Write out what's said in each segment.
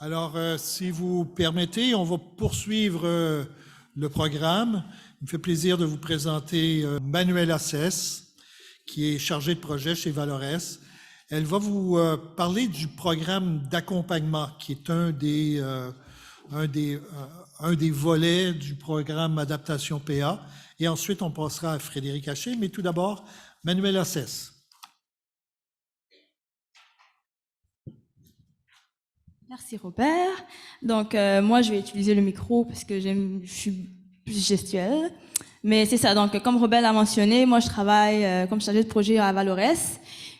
Alors, si vous permettez, on va poursuivre le programme. Il me fait plaisir de vous présenter Manuela Cesse, qui est chargée de projet chez Valores. Elle va vous parler du programme d'accompagnement, qui est un des volets du programme Adaptation PA. Et ensuite, on passera à Frédéric Haché. Mais tout d'abord, Manuela Cesse. Merci Robert. Donc moi je vais utiliser le micro parce que je suis plus gestuelle. Mais c'est ça, donc comme Robert l'a mentionné, moi je travaille comme chargée de projet à Valores.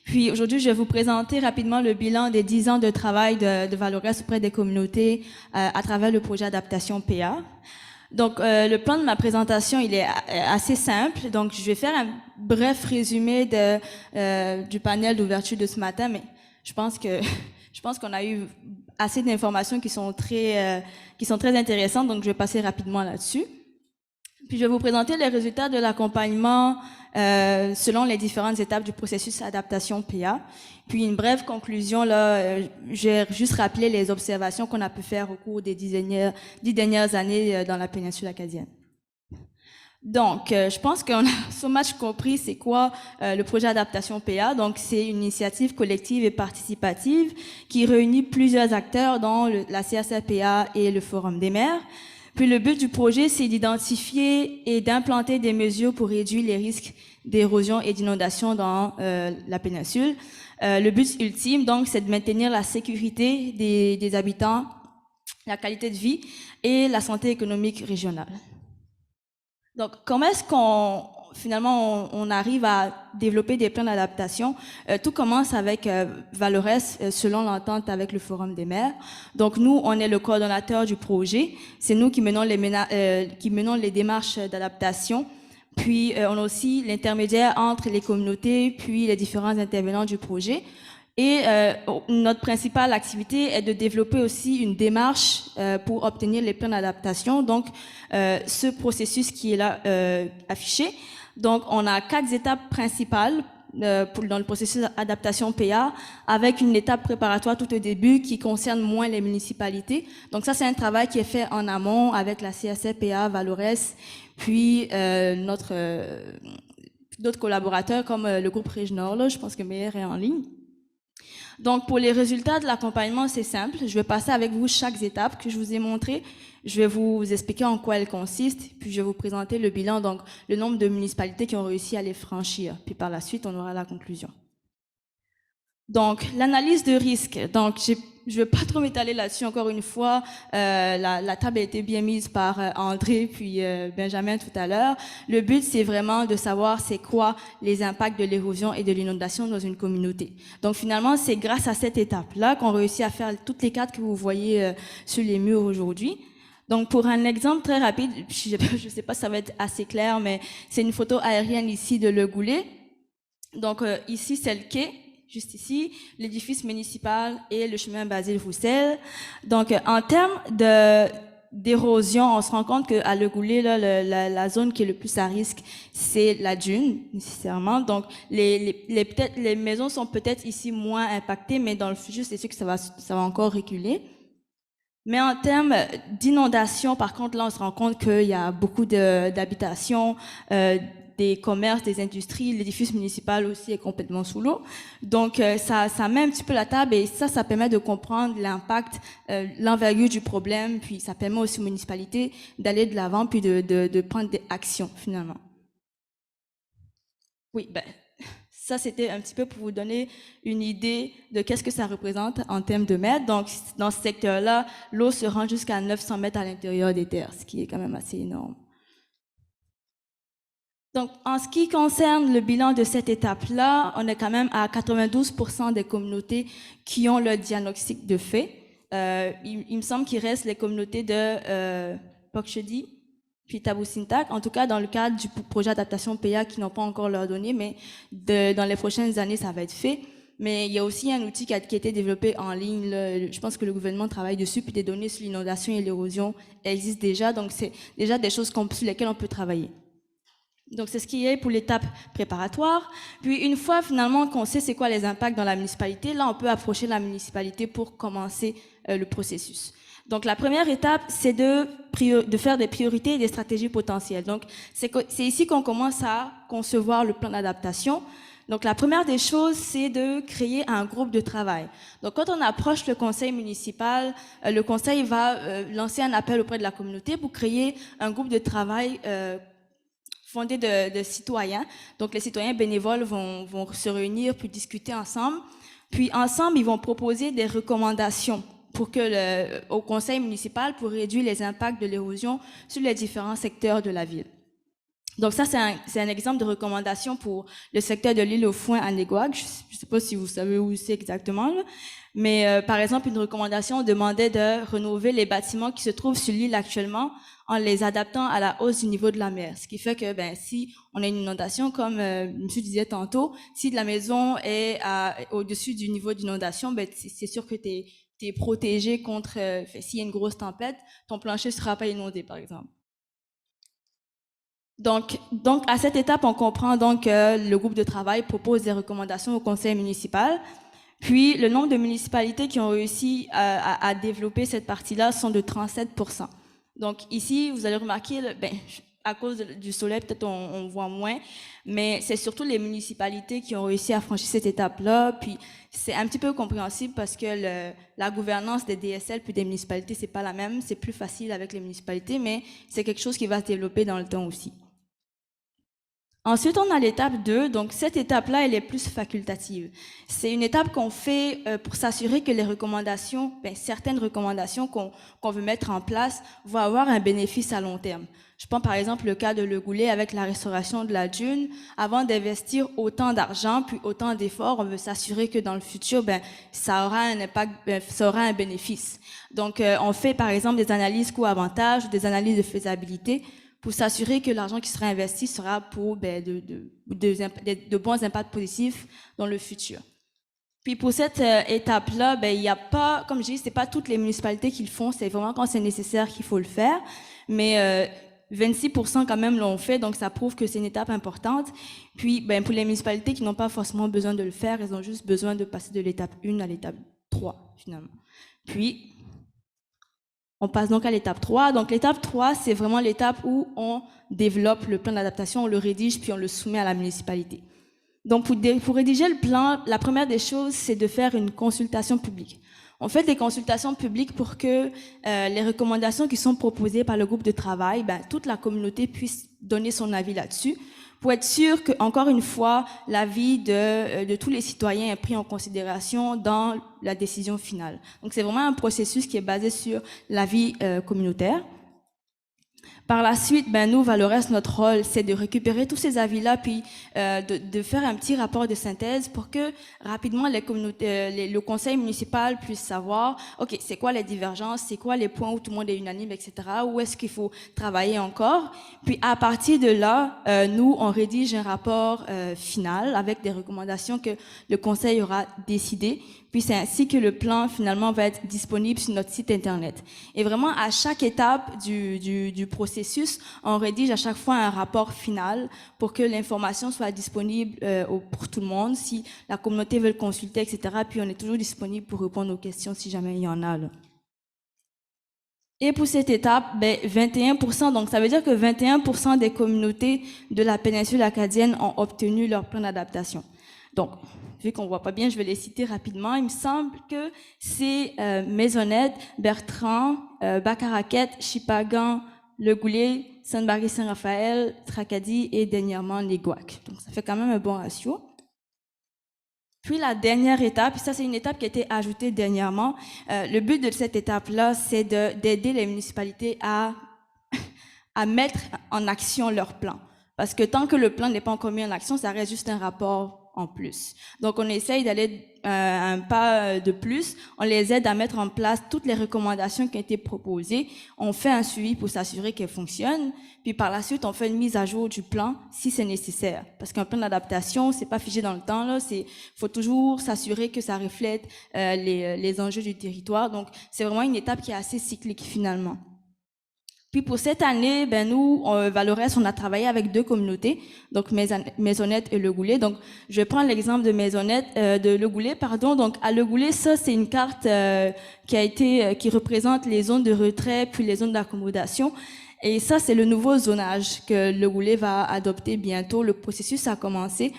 Puis aujourd'hui je vais vous présenter rapidement le bilan des 10 ans de travail de Valores auprès des communautés à travers le projet Adaptation PA. Donc le plan de ma présentation il est assez simple, donc je vais faire un bref résumé du panel d'ouverture de ce matin, mais je pense qu'on a eu assez d'informations qui sont très intéressantes, donc je vais passer rapidement là-dessus. Puis je vais vous présenter les résultats de l'accompagnement selon les différentes étapes du processus adaptation PA. Puis une brève conclusion, là, je vais juste rappeler les observations qu'on a pu faire au cours des 10 dernières années dans la péninsule acadienne. Donc, je pense qu'on a so much compris c'est quoi le projet Adaptation PA. Donc, c'est une initiative collective et participative qui réunit plusieurs acteurs dont la CSRPA et le Forum des maires. Puis le but du projet, c'est d'identifier et d'implanter des mesures pour réduire les risques d'érosion et d'inondation dans la péninsule. Le but ultime, donc, c'est de maintenir la sécurité des habitants, la qualité de vie et la santé économique régionale. Donc, comment est-ce qu'on finalement on arrive à développer des plans d'adaptation? Tout commence avec Valores, selon l'entente avec le Forum des maires. Donc, nous, on est le coordonnateur du projet. C'est nous qui menons les démarches d'adaptation. Puis, on a aussi l'intermédiaire entre les communautés, puis les différents intervenants du projet. Et notre principale activité est de développer aussi une démarche pour obtenir les plans d'adaptation. Donc, ce processus qui est là affiché. Donc, on a 4 étapes principales dans le processus d'adaptation PA, avec une étape préparatoire tout au début qui concerne moins les municipalités. Donc, ça, c'est un travail qui est fait en amont avec la CSRPA, Valores, puis d'autres collaborateurs comme le groupe Réginor, là, je pense que Meilleur est en ligne. Donc, pour les résultats de l'accompagnement, c'est simple. Je vais passer avec vous chaque étape que je vous ai montrée. Je vais vous expliquer en quoi elle consiste, puis je vais vous présenter le bilan, donc le nombre de municipalités qui ont réussi à les franchir. Puis par la suite, on aura la conclusion. Donc, l'analyse de risque. Donc, je ne vais pas trop m'étaler là-dessus encore une fois. La table a été bien mise par André puis Benjamin tout à l'heure. Le but, c'est vraiment de savoir c'est quoi les impacts de l'érosion et de l'inondation dans une communauté. Donc, finalement, c'est grâce à cette étape-là qu'on réussit à faire toutes les 4 que vous voyez sur les murs aujourd'hui. Donc, pour un exemple très rapide, je ne sais pas si ça va être assez clair, mais c'est une photo aérienne ici de Le Goulet. Donc, ici, c'est le quai. Juste ici, l'édifice municipal et le chemin Basile-Roussel. Donc, en termes d'érosion, on se rend compte qu'à Le Goulet, là, la zone qui est le plus à risque, c'est la dune, nécessairement. Donc, les maisons sont peut-être ici moins impactées, mais dans le futur, c'est sûr que ça va encore reculer. Mais en termes d'inondation, par contre, là, on se rend compte qu'il y a beaucoup d'habitations, des commerces, des industries, l'édifice municipal aussi est complètement sous l'eau. Donc, ça met un petit peu la table et ça permet de comprendre l'impact, l'envergure du problème, puis ça permet aussi aux municipalités d'aller de l'avant puis de prendre des actions, finalement. Oui, ça, c'était un petit peu pour vous donner une idée de qu'est-ce que ça représente en termes de mètres. Donc, dans ce secteur-là, l'eau se rend jusqu'à 900 mètres à l'intérieur des terres, ce qui est quand même assez énorme. Donc, en ce qui concerne le bilan de cette étape-là, on est quand même à 92% des communautés qui ont le diagnostic de fait. Il me semble qu'il reste les communautés de Pokchedi, puis Taboussintac, en tout cas dans le cadre du projet adaptation PA qui n'ont pas encore leurs données, mais dans les prochaines années, ça va être fait. Mais il y a aussi un outil qui a été développé en ligne. Je pense que le gouvernement travaille dessus, puis des données sur l'inondation et l'érosion existent déjà. Donc, c'est déjà des choses sur lesquelles on peut travailler. Donc, c'est ce qui est pour l'étape préparatoire. Puis, une fois finalement qu'on sait c'est quoi les impacts dans la municipalité, là, on peut approcher la municipalité pour commencer le processus. Donc, la première étape, c'est de faire des priorités et des stratégies potentielles. Donc, c'est ici qu'on commence à concevoir le plan d'adaptation. Donc, la première des choses, c'est de créer un groupe de travail. Donc, quand on approche le conseil municipal, le conseil va lancer un appel auprès de la communauté pour créer un groupe de travail fondé de citoyens. Donc, les citoyens bénévoles vont se réunir puis discuter ensemble. Puis, ensemble, ils vont proposer des recommandations au conseil municipal pour réduire les impacts de l'érosion sur les différents secteurs de la ville. Donc ça, c'est un exemple de recommandation pour le secteur de l'île aux Foins à Néguac. Je ne sais pas si vous savez où c'est exactement, là. Mais par exemple, une recommandation demandait de rénover les bâtiments qui se trouvent sur l'île actuellement en les adaptant à la hausse du niveau de la mer. Ce qui fait que si on a une inondation, comme monsieur disait tantôt, si la maison est au-dessus du niveau d'inondation, c'est sûr que tu es protégé contre, s'il y a une grosse tempête, ton plancher ne sera pas inondé, par exemple. Donc, à cette étape, on comprend donc que le groupe de travail propose des recommandations au conseil municipal. Puis, le nombre de municipalités qui ont réussi à développer cette partie-là sont de 37%. Donc, ici, vous allez remarquer, à cause du soleil, peut-être on voit moins, mais c'est surtout les municipalités qui ont réussi à franchir cette étape-là. Puis, c'est un petit peu compréhensible parce que la gouvernance des DSL puis des municipalités, c'est pas la même. C'est plus facile avec les municipalités, mais c'est quelque chose qui va se développer dans le temps aussi. Ensuite, on a l'étape 2. Donc, cette étape-là, elle est plus facultative. C'est une étape qu'on fait pour s'assurer que les recommandations, certaines recommandations qu'on veut mettre en place vont avoir un bénéfice à long terme. Je prends par exemple le cas de Le Goulet avec la restauration de la dune. Avant d'investir autant d'argent puis autant d'efforts, on veut s'assurer que dans le futur, ça aura un impact, ça aura un bénéfice. Donc, on fait par exemple des analyses coûts-avantages, des analyses de faisabilité, pour s'assurer que l'argent qui sera investi sera pour de bons impacts positifs dans le futur. Puis pour cette étape-là, il n'y a pas, comme je dis, c'est pas toutes les municipalités qui le font, c'est vraiment quand c'est nécessaire qu'il faut le faire, mais 26% quand même l'ont fait, donc ça prouve que c'est une étape importante. Puis pour les municipalités qui n'ont pas forcément besoin de le faire, elles ont juste besoin de passer de l'étape 1 à l'étape 3 finalement. Puis on passe donc à l'étape 3. Donc, l'étape 3, c'est vraiment l'étape où on développe le plan d'adaptation, on le rédige, puis on le soumet à la municipalité. Donc, pour rédiger le plan, la première des choses, c'est de faire une consultation publique. On fait des consultations publiques pour que les recommandations qui sont proposées par le groupe de travail, toute la communauté puisse donner son avis là-dessus, pour être sûr que, encore une fois, l'avis de tous les citoyens est pris en considération dans la décision finale. Donc, c'est vraiment un processus qui est basé sur l'avis communautaire. Par la suite, nous, Valores, notre rôle, c'est de récupérer tous ces avis-là, puis de faire un petit rapport de synthèse pour que rapidement le conseil municipal puisse savoir, ok, c'est quoi les divergences, c'est quoi les points où tout le monde est unanime, etc. Où est-ce qu'il faut travailler encore. Puis à partir de là, nous, on rédige un rapport final avec des recommandations que le conseil aura décidées. Puis c'est ainsi que le plan finalement va être disponible sur notre site internet. Et vraiment à chaque étape du processus, on rédige à chaque fois un rapport final pour que l'information soit disponible pour tout le monde, si la communauté veut le consulter, etc. Puis on est toujours disponible pour répondre aux questions si jamais il y en a là. Et pour cette étape, 21%, donc ça veut dire que 21% des communautés de la péninsule acadienne ont obtenu leur plan d'adaptation. Donc, vu qu'on voit pas bien, je vais les citer rapidement. Il me semble que c'est Maisonnette, Bertrand, Bacaraquette, Chipagan, Le Goulet, Sainte-Marie-Saint-Raphaël, Tracadie et dernièrement Néguac. Donc, ça fait quand même un bon ratio. Puis la dernière étape, ça c'est une étape qui a été ajoutée dernièrement. Le but de cette étape-là, c'est d'aider les municipalités à mettre en action leur plan. Parce que tant que le plan n'est pas encore mis en action, ça reste juste un rapport en plus. Donc, on essaye d'aller un pas de plus. On les aide à mettre en place toutes les recommandations qui ont été proposées. On fait un suivi pour s'assurer qu'elles fonctionnent. Puis, par la suite, on fait une mise à jour du plan si c'est nécessaire. Parce qu'un plan d'adaptation, c'est pas figé dans le temps, là. Faut toujours s'assurer que ça reflète les enjeux du territoire. Donc, c'est vraiment une étape qui est assez cyclique, finalement. Puis pour cette année, ben nous, Valorès, on a travaillé avec 2 communautés, donc Maisonnette et Le Goulet. Donc je vais prendre l'exemple de de Le Goulet, pardon. Donc à Le Goulet, ça c'est une carte qui représente les zones de retrait puis les zones d'accommodation. Et ça c'est le nouveau zonage que Le Goulet va adopter bientôt. Le processus a commencé.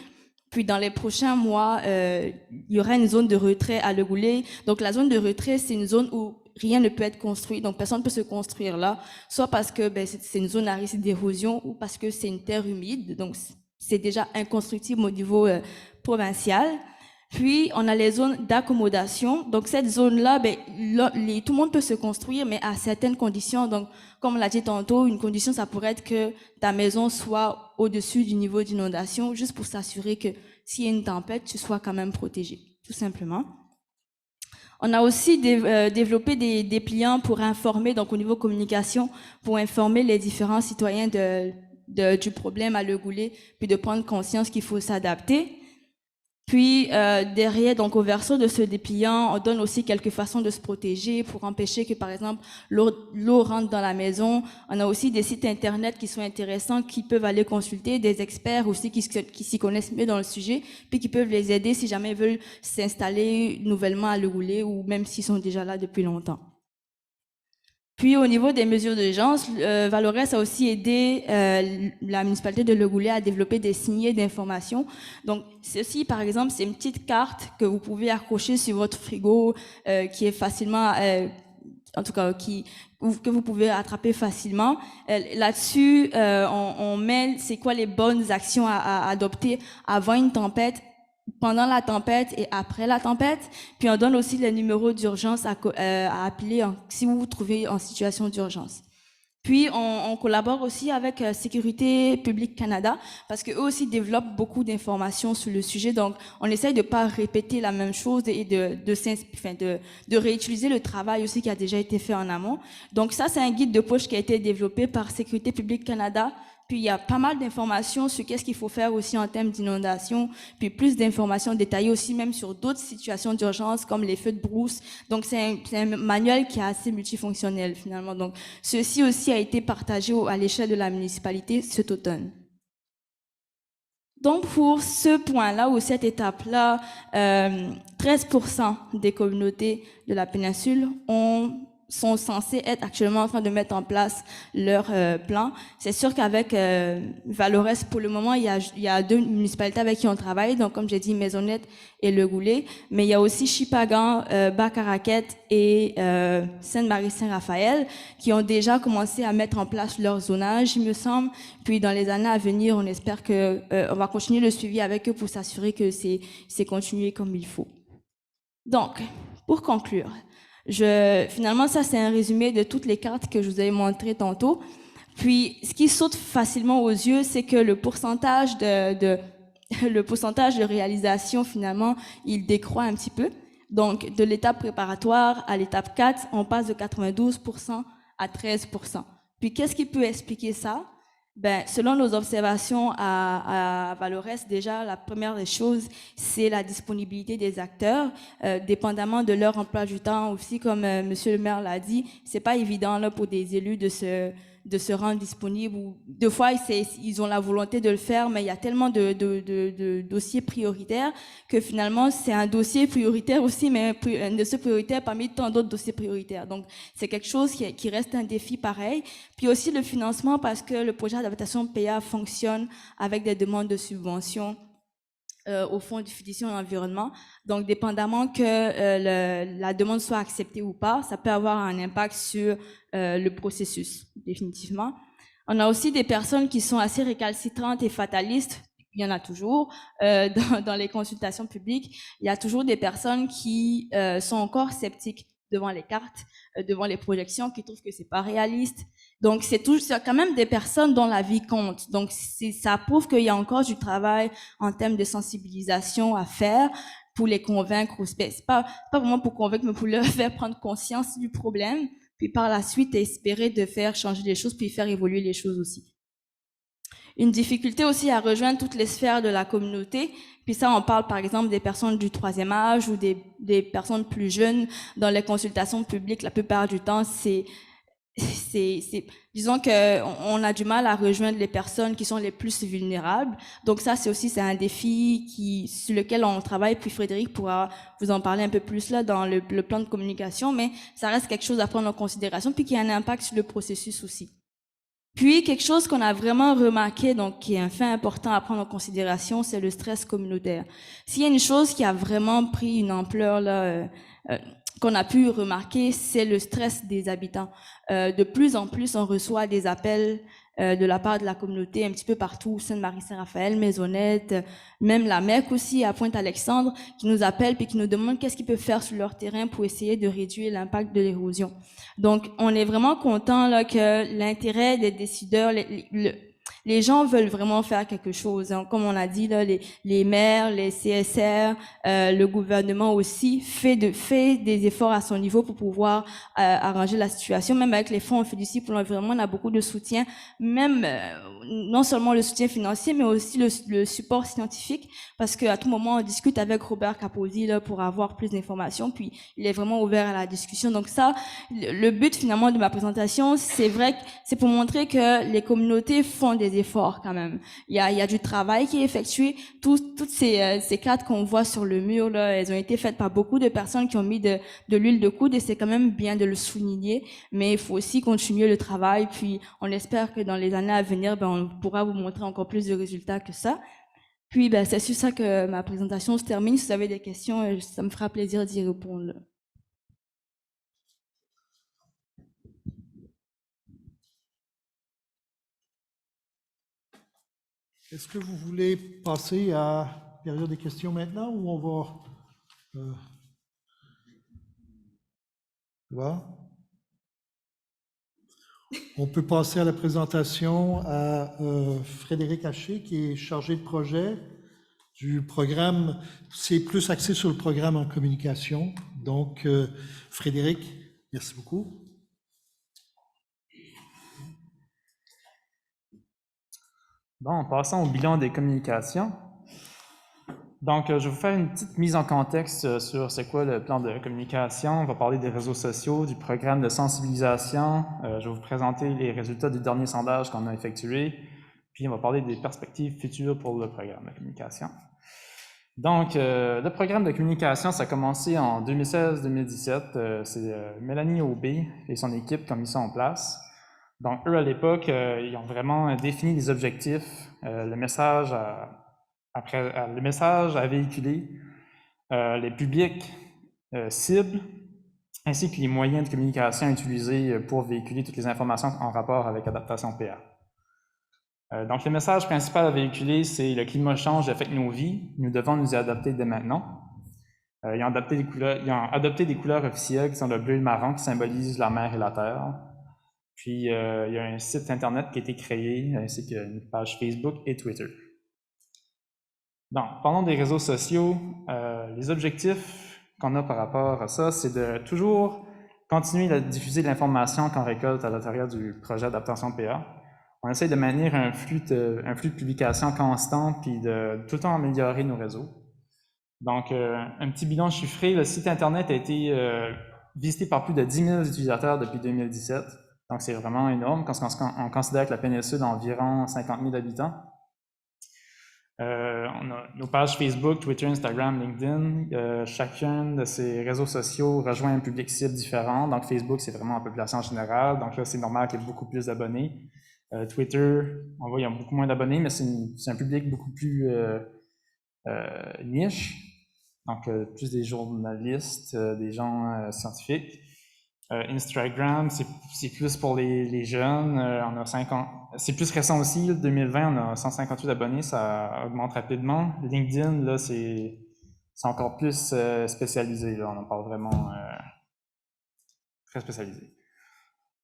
Puis dans les prochains mois, il y aura une zone de retrait à Le Goulet. Donc la zone de retrait, c'est une zone où rien ne peut être construit, donc personne ne peut se construire là, soit parce que c'est une zone à risque d'érosion ou parce que c'est une terre humide, donc c'est déjà inconstructible au niveau provincial. Puis on a les zones d'accommodation, donc cette zone-là, tout le monde peut se construire, mais à certaines conditions. Donc comme on l'a dit tantôt, une condition, ça pourrait être que ta maison soit au-dessus du niveau d'inondation, juste pour s'assurer que s'il y a une tempête, tu sois quand même protégé, tout simplement. On a aussi développé des dépliants pour informer, donc au niveau communication, pour informer les différents citoyens du problème à Le Goulet, puis de prendre conscience qu'il faut s'adapter. Puis derrière, donc au verso de ce dépliant, on donne aussi quelques façons de se protéger pour empêcher que, par exemple, l'eau rentre dans la maison. On a aussi des sites internet qui sont intéressants, qui peuvent aller consulter, des experts aussi qui s'y connaissent mieux dans le sujet, puis qui peuvent les aider si jamais ils veulent s'installer nouvellement à Le Goulet ou même s'ils sont déjà là depuis longtemps. Puis au niveau des mesures d'urgence, Valorès a aussi aidé la municipalité de Le Goulet à développer des signets d'information. Donc ceci, par exemple, c'est une petite carte que vous pouvez accrocher sur votre frigo, qui est facilement, en tout cas, que vous pouvez attraper facilement. Là-dessus, on met c'est quoi les bonnes actions à adopter avant une tempête, pendant la tempête et après la tempête. Puis on donne aussi les numéros d'urgence à appeler si vous vous trouvez en situation d'urgence. Puis on collabore aussi avec Sécurité publique Canada parce qu'eux aussi développent beaucoup d'informations sur le sujet. Donc on essaye de pas répéter la même chose et de réutiliser le travail aussi qui a déjà été fait en amont. Donc ça c'est un guide de poche qui a été développé par Sécurité publique Canada. Puis il y a pas mal d'informations sur qu'est-ce qu'il faut faire aussi en termes d'inondation, puis plus d'informations détaillées aussi même sur d'autres situations d'urgence comme les feux de brousse. Donc c'est un manuel qui est assez multifonctionnel finalement. Donc ceci aussi a été partagé à l'échelle de la municipalité cet automne. Donc pour ce point-là ou cette étape-là, 13% des communautés de la péninsule sont censés être actuellement en train de mettre en place leur plan. C'est sûr qu'avec Valorès, pour le moment, il y a 2 municipalités avec qui on travaille, donc comme j'ai dit, Maisonnette et Le Goulet, mais il y a aussi Chipagan, Bas-Caraquette et Sainte-Marie-Saint-Raphaël qui ont déjà commencé à mettre en place leur zonage, il me semble. Puis dans les années à venir, on espère que on va continuer le suivi avec eux pour s'assurer que c'est continué comme il faut. Donc, pour conclure, finalement, ça, c'est un résumé de toutes les cartes que je vous avais montrées tantôt. Puis, ce qui saute facilement aux yeux, c'est que le pourcentage de réalisation, finalement, il décroît un petit peu. Donc, de l'étape préparatoire à l'étape 4, on passe de 92% à 13%. Puis, qu'est-ce qui peut expliquer ça? Selon nos observations à Valorès, déjà, la première des choses, c'est la disponibilité des acteurs, dépendamment de leur emploi du temps aussi, comme Monsieur le maire l'a dit, c'est pas évident là pour des élus de se rendre disponibles. Ou deux fois, ils ont la volonté de le faire, mais il y a tellement de dossiers prioritaires que finalement, c'est un dossier prioritaire aussi, mais un dossier prioritaire parmi tant d'autres dossiers prioritaires. Donc, c'est quelque chose qui reste un défi pareil. Puis aussi le financement, parce que le projet d'adaptation PA fonctionne avec des demandes de subventions au Fonds de fiducie en environnement. Donc, dépendamment que la demande soit acceptée ou pas, ça peut avoir un impact sur le processus, définitivement. On a aussi des personnes qui sont assez récalcitrantes et fatalistes. Il y en a toujours dans les consultations publiques. Il y a toujours des personnes qui sont encore sceptiques devant les cartes, devant les projections, qui trouvent que c'est pas réaliste. Donc, c'est quand même des personnes dont la vie compte. Donc, ça prouve qu'il y a encore du travail en termes de sensibilisation à faire pour les convaincre. C'est pas vraiment pour convaincre, mais pour leur faire prendre conscience du problème, puis par la suite espérer de faire changer les choses, puis faire évoluer les choses aussi. Une difficulté aussi à rejoindre toutes les sphères de la communauté. Puis ça, on parle par exemple des personnes du 3e âge ou des personnes plus jeunes dans les consultations publiques. La plupart du temps, c'est disons que on a du mal à rejoindre les personnes qui sont les plus vulnérables. Donc ça, c'est un défi sur lequel on travaille. Puis Frédéric pourra vous en parler un peu plus là dans le plan de communication, mais ça reste quelque chose à prendre en considération, puis qui a un impact sur le processus aussi. Puis quelque chose qu'on a vraiment remarqué, donc qui est un fait important à prendre en considération, c'est le stress communautaire. S'il y a une chose qui a vraiment pris une ampleur là, qu'on a pu remarquer, c'est le stress des habitants. De plus en plus, on reçoit des appels de la part de la communauté un petit peu partout, Sainte-Marie-Saint-Raphaël, Maisonnette, même la MEC aussi à Pointe-Alexandre, qui nous appellent puis qui nous demandent qu'est-ce qu'ils peuvent faire sur leur terrain pour essayer de réduire l'impact de l'érosion. Donc, on est vraiment content là que l'intérêt des décideurs, les gens veulent vraiment faire quelque chose. Hein. Comme on a dit, là, les maires, les CSR, le gouvernement aussi fait des efforts à son niveau pour pouvoir arranger la situation. Même avec les fonds fiduciaires pour l'environnement, on a beaucoup de soutien, même non seulement le soutien financier, mais aussi le support scientifique, parce qu'à tout moment, on discute avec Robert Capozzi là, pour avoir plus d'informations, puis il est vraiment ouvert à la discussion. Donc ça, le but finalement de ma présentation, c'est vrai que c'est pour montrer que les communautés font des efforts quand même. Il y a du travail qui est effectué. Toutes ces cartes qu'on voit sur le mur là, elles ont été faites par beaucoup de personnes qui ont mis de l'huile de coude et c'est quand même bien de le souligner. Mais il faut aussi continuer le travail. Puis on espère que dans les années à venir, on pourra vous montrer encore plus de résultats que ça. Puis c'est sur ça que ma présentation se termine. Si vous avez des questions, ça me fera plaisir d'y répondre. Est-ce que vous voulez passer à la période des questions maintenant ou on va... Là? On peut passer à la présentation à Frédéric Haché, qui est chargé de projet du programme. C'est plus axé sur le programme en communication. Donc, Frédéric, merci beaucoup. Bon, passons au bilan des communications. Donc, je vais vous faire une petite mise en contexte sur c'est quoi le plan de communication. On va parler des réseaux sociaux, du programme de sensibilisation. Je vais vous présenter les résultats du dernier sondage qu'on a effectué. Puis, on va parler des perspectives futures pour le programme de communication. Donc, le programme de communication, ça a commencé en 2016-2017. C'est Mélanie Aubé et son équipe qui ont mis ça en place. Donc, eux, à l'époque, ils ont vraiment défini des objectifs, le message à véhiculer, les publics cibles, ainsi que les moyens de communication utilisés pour véhiculer toutes les informations en rapport avec Adaptation PA. Donc, le message principal à véhiculer, c'est le climat change affecte nos vies, nous devons nous y adapter dès maintenant. Ils ont adopté des couleurs officielles qui sont le bleu et le marron, qui symbolisent la mer et la terre. Puis, il y a un site Internet qui a été créé, ainsi qu'une page Facebook et Twitter. Donc, parlons des réseaux sociaux. Les objectifs qu'on a par rapport à ça, c'est de toujours continuer à diffuser de l'information qu'on récolte à l'intérieur du projet Adaptation PA. On essaie de maintenir un flux de publication constant, puis de tout le temps améliorer nos réseaux. Donc, un petit bilan chiffré, le site Internet a été visité par plus de 10 000 utilisateurs depuis 2017. Donc, c'est vraiment énorme quand on considère que la péninsule a environ 50 000 habitants. On a nos pages Facebook, Twitter, Instagram, LinkedIn. Chacun de ces réseaux sociaux rejoint un public cible différent. Donc, Facebook, c'est vraiment la population générale. Donc là, c'est normal qu'il y ait beaucoup plus d'abonnés. Twitter, on voit, il y a beaucoup moins d'abonnés, mais c'est un public beaucoup plus niche. Donc, plus des journalistes, des gens scientifiques. Instagram, c'est plus pour les jeunes. On a 50. C'est plus récent aussi. 2020, on a 158 abonnés, ça augmente rapidement. LinkedIn, là, c'est encore plus spécialisé. Là, on en parle vraiment très spécialisé.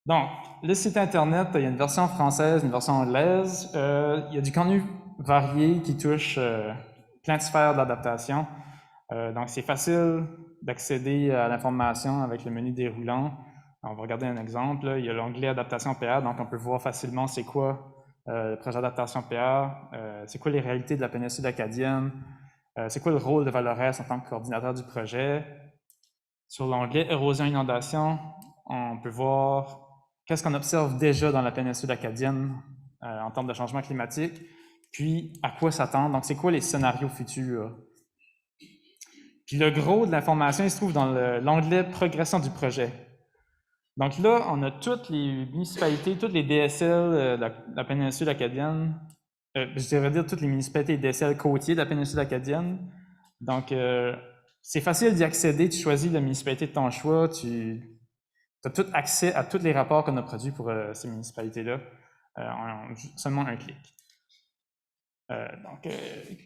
Donc, le site Internet, il y a une version française, une version anglaise. Il y a du contenu varié qui touche plein de sphères d'adaptation. Donc, c'est facile d'accéder à l'information avec le menu déroulant. On va regarder un exemple. Là. Il y a l'onglet Adaptation PA, donc on peut voir facilement c'est quoi le projet Adaptation PA, c'est quoi les réalités de la péninsule acadienne, c'est quoi le rôle de Valorès en tant que coordinateur du projet. Sur l'onglet Érosion-Inondation, on peut voir qu'est-ce qu'on observe déjà dans la péninsule acadienne en termes de changement climatique, puis à quoi s'attendre. Donc, c'est quoi les scénarios futurs? Puis le gros de l'information, il se trouve dans l'onglet « Progression du projet ». Donc là, on a toutes les municipalités, toutes les DSL de la péninsule acadienne, je devrais dire toutes les municipalités et DSL côtiers de la péninsule acadienne. Donc, c'est facile d'y accéder, tu choisis la municipalité de ton choix, tu as tout accès à tous les rapports qu'on a produits pour ces municipalités-là en seulement un clic. Donc,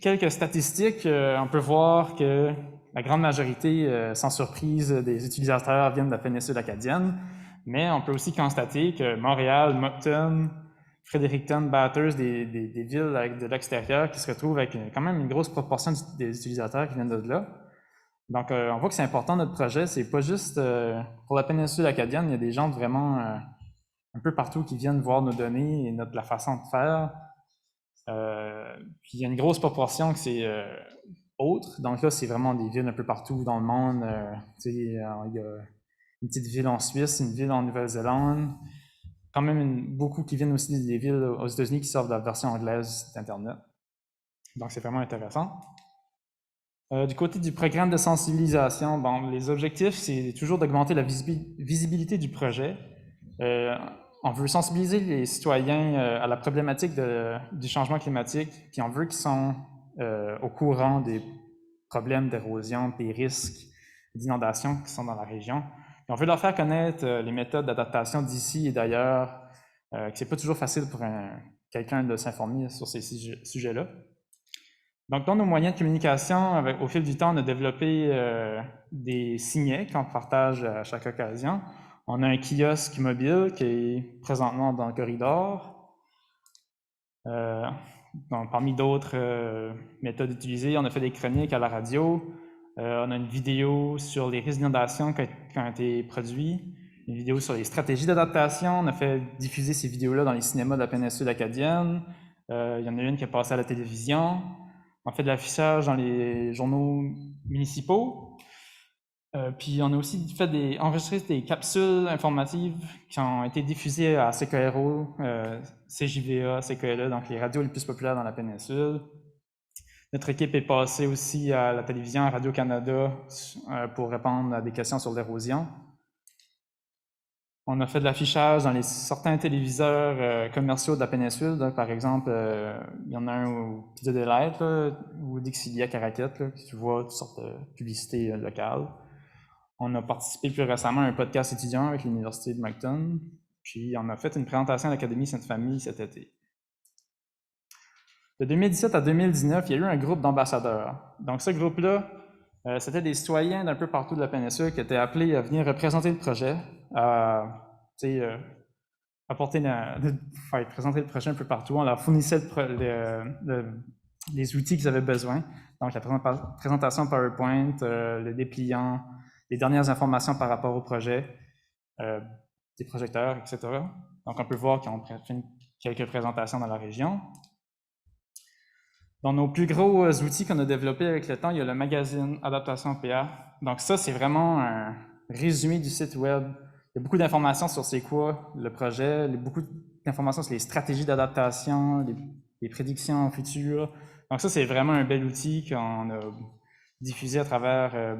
quelques statistiques, on peut voir que la grande majorité, sans surprise, des utilisateurs viennent de la péninsule acadienne, mais on peut aussi constater que Montréal, Moncton, Fredericton, Bathurst, des villes de l'extérieur qui se retrouvent avec quand même une grosse proportion des utilisateurs qui viennent de là. Donc, on voit que c'est important notre projet, c'est pas juste pour la péninsule acadienne, il y a des gens vraiment un peu partout qui viennent voir nos données et la façon de faire. Puis il y a une grosse proportion que c'est autre. Donc là, c'est vraiment des villes un peu partout dans le monde. Il y a une petite ville en Suisse, une ville en Nouvelle-Zélande. Quand même beaucoup qui viennent aussi des villes aux États-Unis qui servent la version anglaise d'Internet. Donc c'est vraiment intéressant. Du côté du programme de sensibilisation, bon, les objectifs, c'est toujours d'augmenter la visibilité du projet. On veut sensibiliser les citoyens à la problématique du changement climatique, puis on veut qu'ils soient au courant des problèmes d'érosion, des risques d'inondation qui sont dans la région. Puis on veut leur faire connaître les méthodes d'adaptation d'ici et d'ailleurs, que c'est pas toujours facile pour quelqu'un de s'informer sur ces sujets-là. Donc, dans nos moyens de communication, au fil du temps, on a développé des signets qu'on partage à chaque occasion. On a un kiosque mobile qui est présentement dans le corridor. Donc, parmi d'autres méthodes utilisées, on a fait des chroniques à la radio. On a une vidéo sur les risques d'inondation qui ont été produits, une vidéo sur les stratégies d'adaptation. On a fait diffuser ces vidéos-là dans les cinémas de la péninsule acadienne. Il y en a une qui est passée à la télévision. On fait de l'affichage dans les journaux municipaux. Puis on a aussi enregistré des capsules informatives qui ont été diffusées à CKRO, CJVA, CKLA, donc les radios les plus populaires dans la péninsule. Notre équipe est passée aussi à la télévision, à Radio-Canada, pour répondre à des questions sur l'érosion. On a fait de l'affichage dans certains téléviseurs commerciaux de la péninsule. Donc, par exemple, il y en a un au Pizza Delight ou Dixilia Caraquette, là, que tu vois toutes sortes de publicités locales. On a participé plus récemment à un podcast étudiant avec l'Université de Moncton. Puis, on a fait une présentation à l'Académie Sainte-Famille cet été. De 2017 à 2019, il y a eu un groupe d'ambassadeurs. Donc, ce groupe-là, c'était des citoyens d'un peu partout de la péninsule qui étaient appelés à venir représenter le projet, présenter le projet un peu partout. On leur fournissait les outils qu'ils avaient besoin. Donc, la présentation PowerPoint, le dépliant, les dernières informations par rapport au projet, des projecteurs, etc. Donc, on peut voir qu'ils ont fait quelques présentations dans la région. Dans nos plus gros outils qu'on a développés avec le temps, il y a le magazine Adaptation PA. Donc ça, c'est vraiment un résumé du site web. Il y a beaucoup d'informations sur c'est quoi le projet, beaucoup d'informations sur les stratégies d'adaptation, les prédictions futures. Donc ça, c'est vraiment un bel outil qu'on a diffusé à travers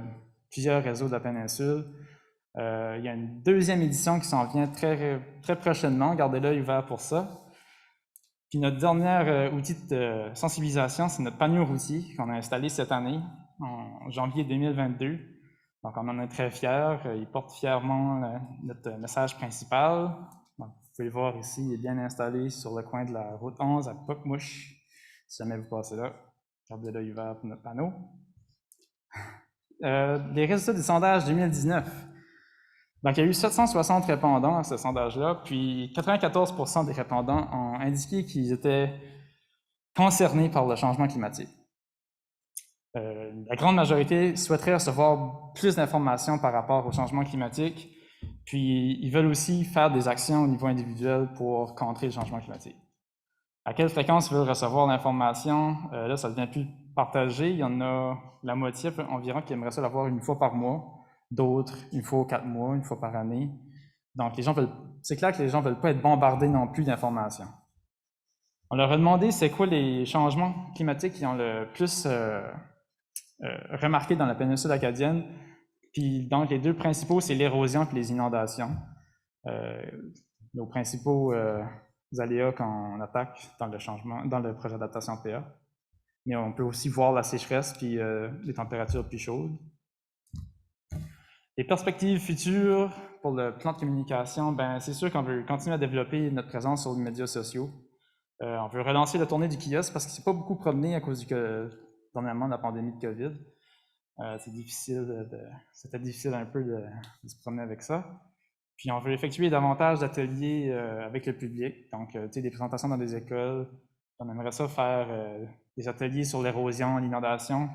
plusieurs réseaux de la péninsule. Il y a une deuxième édition qui s'en vient très, très prochainement. Gardez l'œil ouvert pour ça. Puis notre dernier outil de sensibilisation, c'est notre panneau routier qu'on a installé cette année, en janvier 2022. Donc, on en est très fiers. Il porte fièrement notre message principal. Donc, vous pouvez le voir ici, il est bien installé sur le coin de la route 11 à Pocmouche. Si jamais vous passez là, gardez l'œil ouvert pour notre panneau. Les résultats du sondage 2019. Donc, il y a eu 760 répondants à ce sondage-là, puis 94% des répondants ont indiqué qu'ils étaient concernés par le changement climatique. La grande majorité souhaiterait recevoir plus d'informations par rapport au changement climatique, puis ils veulent aussi faire des actions au niveau individuel pour contrer le changement climatique. À quelle fréquence ils veulent recevoir l'information? Là, ça devient plus partagé. Il y en a la moitié environ qui aimeraient ça l'avoir une fois par mois. D'autres, une fois aux 4 mois, une fois par année. Donc, les gens veulent c'est clair que les gens ne veulent pas être bombardés non plus d'informations. On leur a demandé c'est quoi les changements climatiques qui ont le plus remarqué dans la péninsule acadienne. Puis donc les deux principaux, c'est l'érosion et les inondations. Nos principaux aléas quand on attaque dans le projet d'adaptation PA. Mais on peut aussi voir la sécheresse puis les températures plus chaudes. Les perspectives futures pour le plan de communication, ben c'est sûr qu'on veut continuer à développer notre présence sur les médias sociaux. On veut relancer la tournée du kiosque parce qu'il ne s'est pas beaucoup promené à cause dernièrement de la pandémie de COVID. C'était difficile un peu de se promener avec ça. Puis on veut effectuer davantage d'ateliers avec le public, donc des présentations dans des écoles. On aimerait ça faire des ateliers sur l'érosion, l'inondation,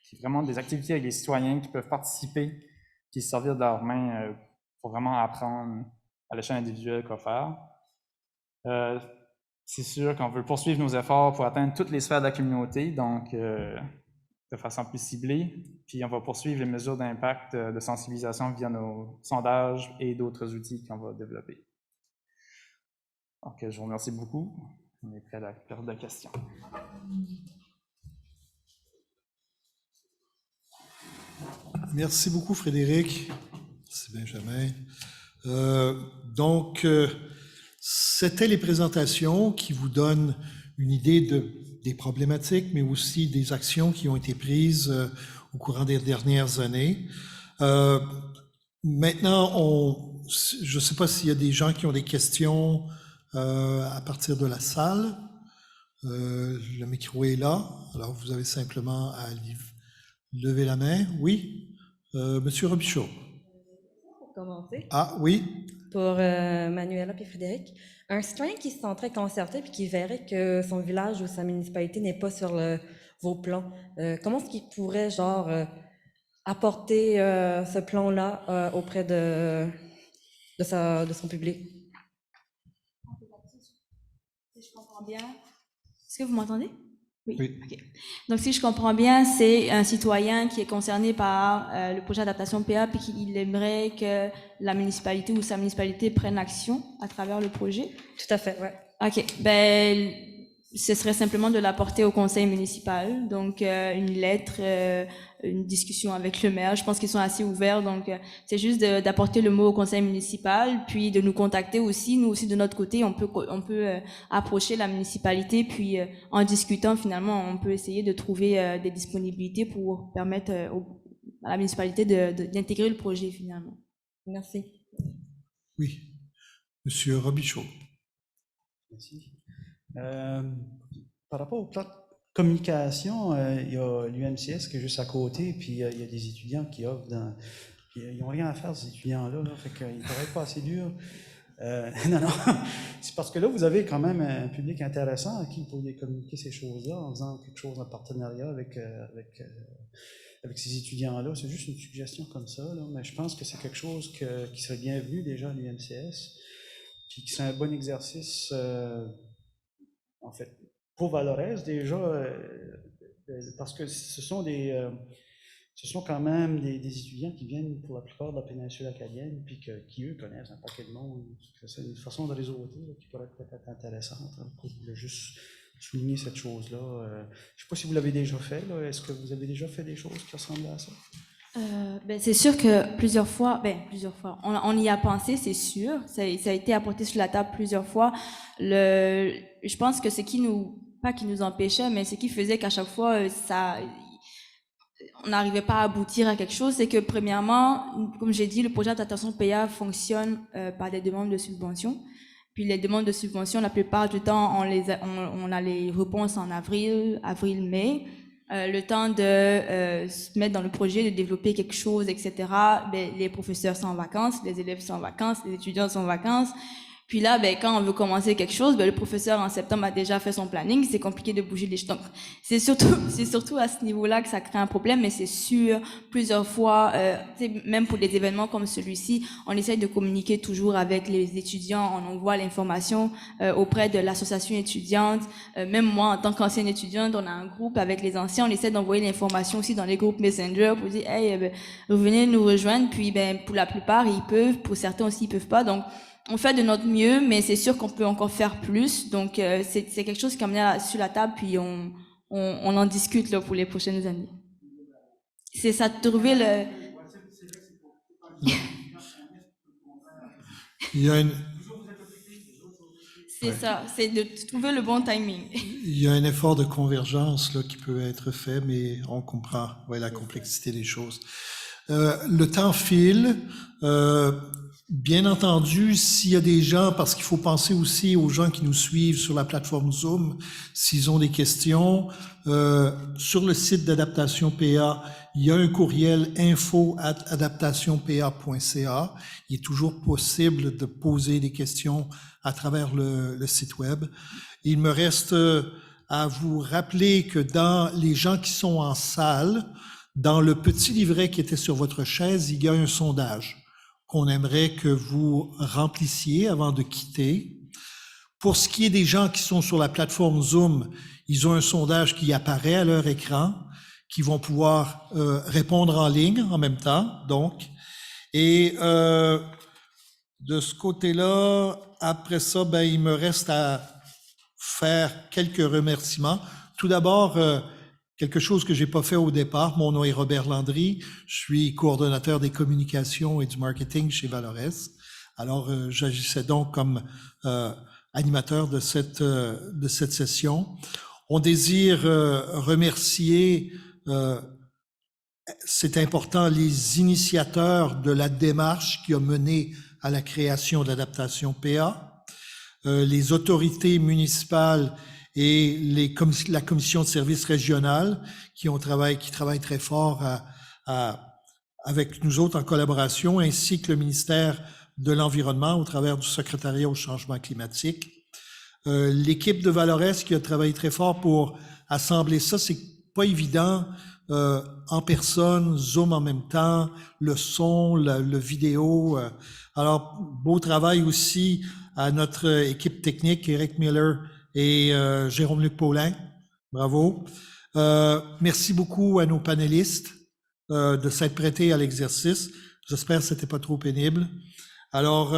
qui vraiment des activités avec les citoyens qui peuvent participer, qui se servir de leurs mains pour vraiment apprendre à l'échelle individuelle quoi faire. C'est sûr qu'on veut poursuivre nos efforts pour atteindre toutes les sphères de la communauté, donc de façon plus ciblée. Puis on va poursuivre les mesures d'impact de sensibilisation via nos sondages et d'autres outils qu'on va développer. Donc je vous remercie beaucoup. On est prêt à la période de questions. Merci beaucoup, Frédéric. C'est Benjamin. Donc, c'était les présentations qui vous donnent une idée des problématiques, mais aussi des actions qui ont été prises au courant des dernières années. Maintenant, je ne sais pas s'il y a des gens qui ont des questions à partir de la salle. Le micro est là, alors vous avez simplement à lever la main. Oui, Monsieur Robichaud. Pour commencer. Ah oui. Pour Manuela et Frédéric. Un citoyen qui se sentirait concerté puis qui verrait que son village ou sa municipalité n'est pas sur vos plans, comment est-ce qu'il pourrait apporter ce plan-là auprès de son public? Si je comprends bien. Est-ce que vous m'entendez? Oui. Okay. Donc, si je comprends bien, c'est un citoyen qui est concerné par le projet d'adaptation PA puis qu'il aimerait que la municipalité ou sa municipalité prenne action à travers le projet. Tout à fait, ouais. OK. Ben, ce serait simplement de l'apporter au conseil municipal. Donc, une lettre, une discussion avec le maire. Je pense qu'ils sont assez ouverts. Donc, c'est juste d'apporter le mot au conseil municipal, puis de nous contacter aussi. Nous aussi, de notre côté, on peut approcher la municipalité, puis en discutant, finalement, on peut essayer de trouver des disponibilités pour permettre à la municipalité d'intégrer le projet, finalement. Merci. Oui. Monsieur Robichaud. Merci. Par rapport au plan de communication, il y a l'UMCS qui est juste à côté, puis il y a des étudiants qui offrent ils n'ont rien à faire, ces étudiants-là, fait qu'ils ne travaillent pas assez dur. Non, c'est parce que là, vous avez quand même un public intéressant à qui vous pourriez communiquer ces choses-là en faisant quelque chose en partenariat avec ces étudiants-là. C'est juste une suggestion comme ça, là, mais je pense que c'est quelque chose qui serait bienvenu déjà à l'UMCS, puis qui serait un bon exercice. En fait, pour Valorez, déjà, parce que ce sont quand même des étudiants qui viennent pour la plupart de la péninsule acadienne, puis qui, eux, connaissent un paquet de monde. C'est une façon de réseauter qui pourrait peut-être intéressante. Je voulais juste souligner cette chose-là. Je ne sais pas si vous l'avez déjà fait. Est-ce que vous avez déjà fait des choses qui ressemblent à ça? C'est sûr que plusieurs fois, on y a pensé, c'est sûr. Ça a été apporté sur la table plusieurs fois. Je pense que ce qui pas qui nous empêchait, mais ce qui faisait qu'à chaque fois, on n'arrivait pas à aboutir à quelque chose, c'est que premièrement, comme j'ai dit, le projet d'adaptation PA fonctionne par des demandes de subventions. Puis les demandes de subventions, la plupart du temps, on a les réponses en avril, mai. Le temps de se mettre dans le projet, de développer quelque chose, etc. Les professeurs sont en vacances, les élèves sont en vacances, les étudiants sont en vacances. Puis là, ben, quand on veut commencer quelque chose, ben, le professeur en septembre a déjà fait son planning, c'est compliqué de bouger les choses. Donc, c'est surtout à ce niveau-là que ça crée un problème, mais c'est sûr, plusieurs fois, même pour des événements comme celui-ci, on essaye de communiquer toujours avec les étudiants, on envoie l'information auprès de l'association étudiante. Même moi, en tant qu'ancienne étudiante, on a un groupe avec les anciens, on essaie d'envoyer l'information aussi dans les groupes Messenger pour dire, hey, ben, revenez nous rejoindre. Puis, ben, pour la plupart, ils peuvent, pour certains aussi, ils peuvent pas. Donc, on fait de notre mieux, mais c'est sûr qu'on peut encore faire plus. Donc, c'est quelque chose qui est amené sur la table, puis on en discute là, pour les prochaines années. C'est ça, de trouver le... Il y a C'est ça, c'est de trouver le bon timing. il y a un effort de convergence là, qui peut être fait, mais on comprend la complexité des choses. Le temps file. Bien entendu, s'il y a des gens, parce qu'il faut penser aussi aux gens qui nous suivent sur la plateforme Zoom, s'ils ont des questions, sur le site d'Adaptation PA, il y a un courriel info@adaptationpa.ca. Il est toujours possible de poser des questions à travers le site web. Il me reste à vous rappeler que dans les gens qui sont en salle, dans le petit livret qui était sur votre chaise, il y a un sondage qu'on aimerait que vous remplissiez avant de quitter. Pour ce qui est des gens qui sont sur la plateforme Zoom, ils ont un sondage qui apparaît à leur écran, qui vont pouvoir répondre en ligne en même temps, donc. Et de ce côté-là, après ça, ben, il me reste à faire quelques remerciements. Tout d'abord, quelque chose que j'ai pas fait au départ. Mon nom est Robert Landry. Je suis coordonnateur des communications et du marketing chez Valores. Alors, j'agissais donc comme animateur de cette session. On désire remercier, c'est important, les initiateurs de la démarche qui a mené à la création d'Adaptation PA, les autorités municipales et la commission de services régional qui travaillent très fort avec nous autres en collaboration, ainsi que le ministère de l'Environnement au travers du secrétariat au changement climatique. L'équipe de Valores qui a travaillé très fort pour assembler ça, c'est pas évident en personne, Zoom en même temps, le son, le vidéo. Alors, beau travail aussi à notre équipe technique, Eric Miller et Jérôme-Luc Paulin. Bravo. Merci beaucoup à nos panélistes de s'être prêtés à l'exercice. J'espère que c'était pas trop pénible. Alors,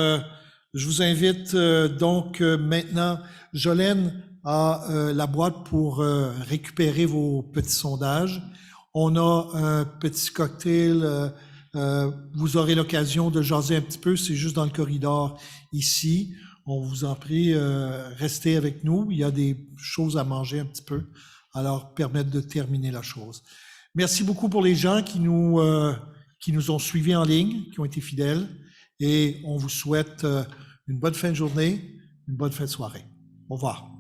je vous invite donc maintenant, Jolène a la boîte pour récupérer vos petits sondages. On a un petit cocktail. Vous aurez l'occasion de jaser un petit peu. C'est juste dans le corridor ici. On vous en prie, restez avec nous. Il y a des choses à manger un petit peu. Alors, permettre de terminer la chose. Merci beaucoup pour les gens qui nous ont suivis en ligne, qui ont été fidèles. Et on vous souhaite une bonne fin de journée, une bonne fin de soirée. Au revoir.